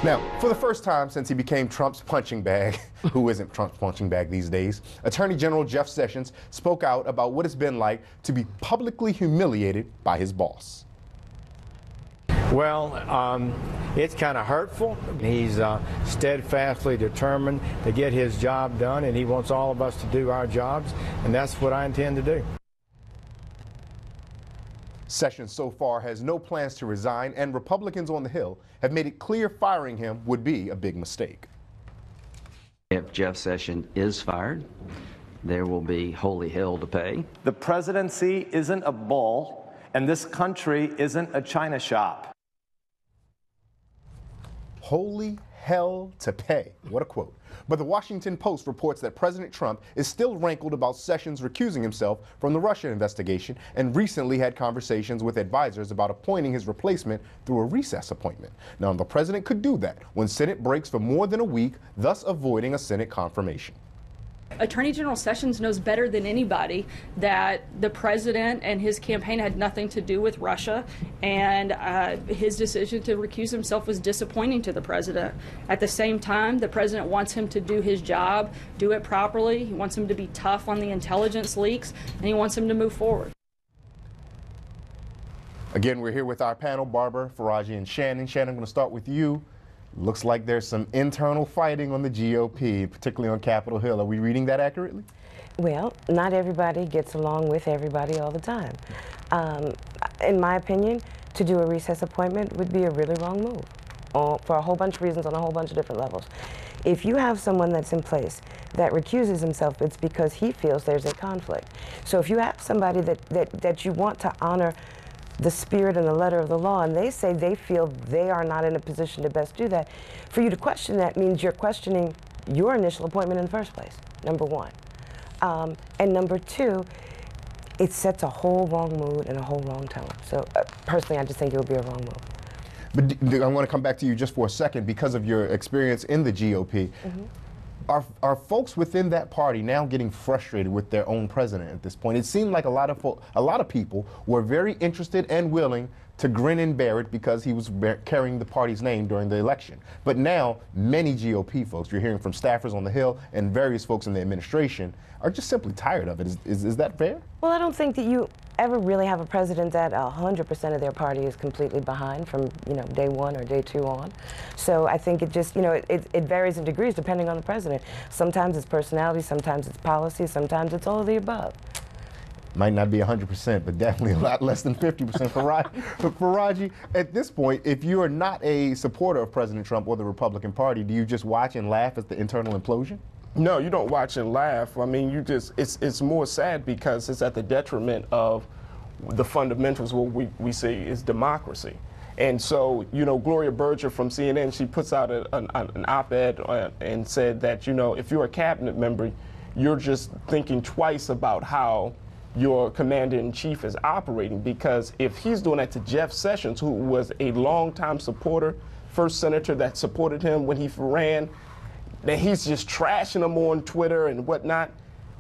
Now, for the first time since he became Trump's punching bag, who isn't Trump's punching bag these days, Attorney General Jeff Sessions spoke out about what it's been like to be publicly humiliated by his boss. Well, it's kind of hurtful. He's steadfastly determined to get his job done, and he wants all of us to do our jobs, and that's what I intend to do. Sessions so far has no plans to resign, and Republicans on the Hill have made it clear firing him would be a big mistake. If Jeff Sessions is fired, there will be holy hell to pay. The presidency isn't a bull, and this country isn't a china shop. Holy hell to pay. What a quote. But the Washington Post reports that President Trump is still rankled about Sessions recusing himself from the Russia investigation and recently had conversations with advisors about appointing his replacement through a recess appointment. Now, the president could do that when Senate breaks for more than a week, thus avoiding a Senate confirmation. Attorney General Sessions knows better than anybody that the president and his campaign had nothing to do with Russia, and his decision to recuse himself was disappointing to the president. At the same time, the president wants him to do his job, do it properly. He wants him to be tough on the intelligence leaks, and he wants him to move forward. Again, we're here with our panel, Barbara, Faraji, and Shannon. Shannon, I'm going to start with you. Looks like there's some internal fighting on the GOP, particularly on Capitol Hill. Are we reading that accurately? Well, not everybody gets along with everybody all the time. In my opinion, to do a recess appointment would be a really wrong move for a whole bunch of reasons on a whole bunch of different levels. If you have someone that's in place that recuses himself, it's because he feels there's a conflict. So if you have somebody that you want to honor the spirit and the letter of the law, and they say they feel they are not in a position to best do that, for you to question that means you're questioning your initial appointment in the first place, number one. And number two, it sets a whole wrong mood and a whole wrong tone. So personally, I just think it would be a wrong move. But I want to come back to you just for a second because of your experience in the GOP. Mm-hmm. Are folks within that party now getting frustrated with their own president at this point? It seemed like a lot of people were very interested and willing to grin and bear it because he was carrying the party's name during the election. But now, many GOP folks, you're hearing from staffers on the Hill and various folks in the administration, are just simply tired of it. Is that fair? Well, I don't think that you ever really have a president that 100% of their party is completely behind from, day one or day two on. So I think it just, it varies in degrees depending on the president. Sometimes it's personality, sometimes it's policy, sometimes it's all of the above. Might not be 100%, but definitely a lot less than 50% for Faraji. At this point, if you are not a supporter of President Trump or the Republican Party, do you just watch and laugh at the internal implosion? No, you don't watch and laugh. I mean, it's more sad because it's at the detriment of the fundamentals, what we say is democracy. And so, Gloria Berger from CNN, she puts out an op-ed and said that, if you're a cabinet member, you're just thinking twice about how your commander-in-chief is operating, because if he's doing that to Jeff Sessions, who was a longtime supporter, first senator that supported him when he ran, that he's just trashing him on Twitter and whatnot,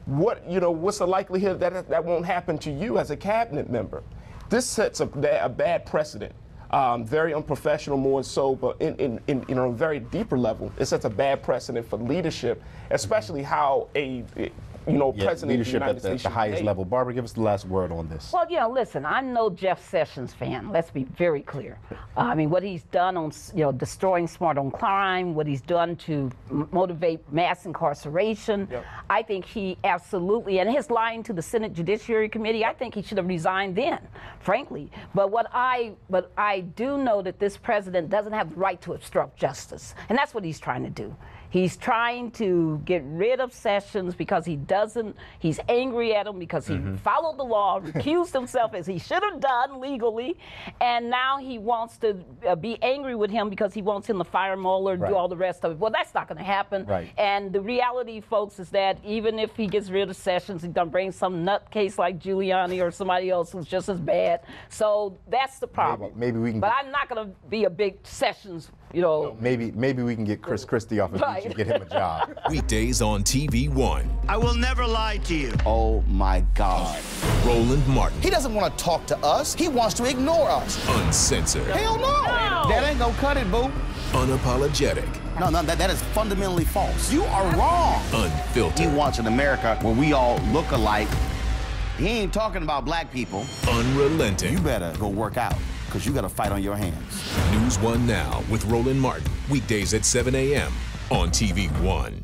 what's the likelihood that that won't happen to you as a cabinet member? This sets a bad precedent. Very unprofessional, more so, but in a very deeper level, it sets a bad precedent for leadership, especially how a president leadership at the highest level. Barbara, give us the last word on this. Well, listen, I'm no Jeff Sessions fan. Let's be very clear. I mean, what he's done on, destroying smart on crime, what he's done to motivate mass incarceration, I think he absolutely, and his lying to the Senate Judiciary Committee, I think he should have resigned then, frankly. But what I do know that this president doesn't have the right to obstruct justice, and that's what he's trying to do. He's trying to get rid of Sessions because he's angry at him because he followed the law, recused himself as he should have done legally, and now he wants to be angry with him because he wants him to fire Mueller and do all the rest of it. Well, that's not going to happen. And the reality, folks, is that even if he gets rid of Sessions, he's going to bring some nutcase like Giuliani or somebody else who's just as bad. So that's the problem. Maybe we can. But I'm not going to be a big Sessions, Maybe we can get Chris Christie off of beach and get him a job. Weekdays on TV One. I will never lie to you. Oh my God. Roland Martin. He doesn't want to talk to us. He wants to ignore us. Uncensored. Hell no. That ain't gonna cut it, boo. Unapologetic. No, that is fundamentally false. You are wrong. Unfiltered. He wants an America where we all look alike. He ain't talking about black people. Unrelenting. You better go work out, because you got a fight on your hands. NewsOne Now with Roland Martin. Weekdays at 7 a.m. on TV1.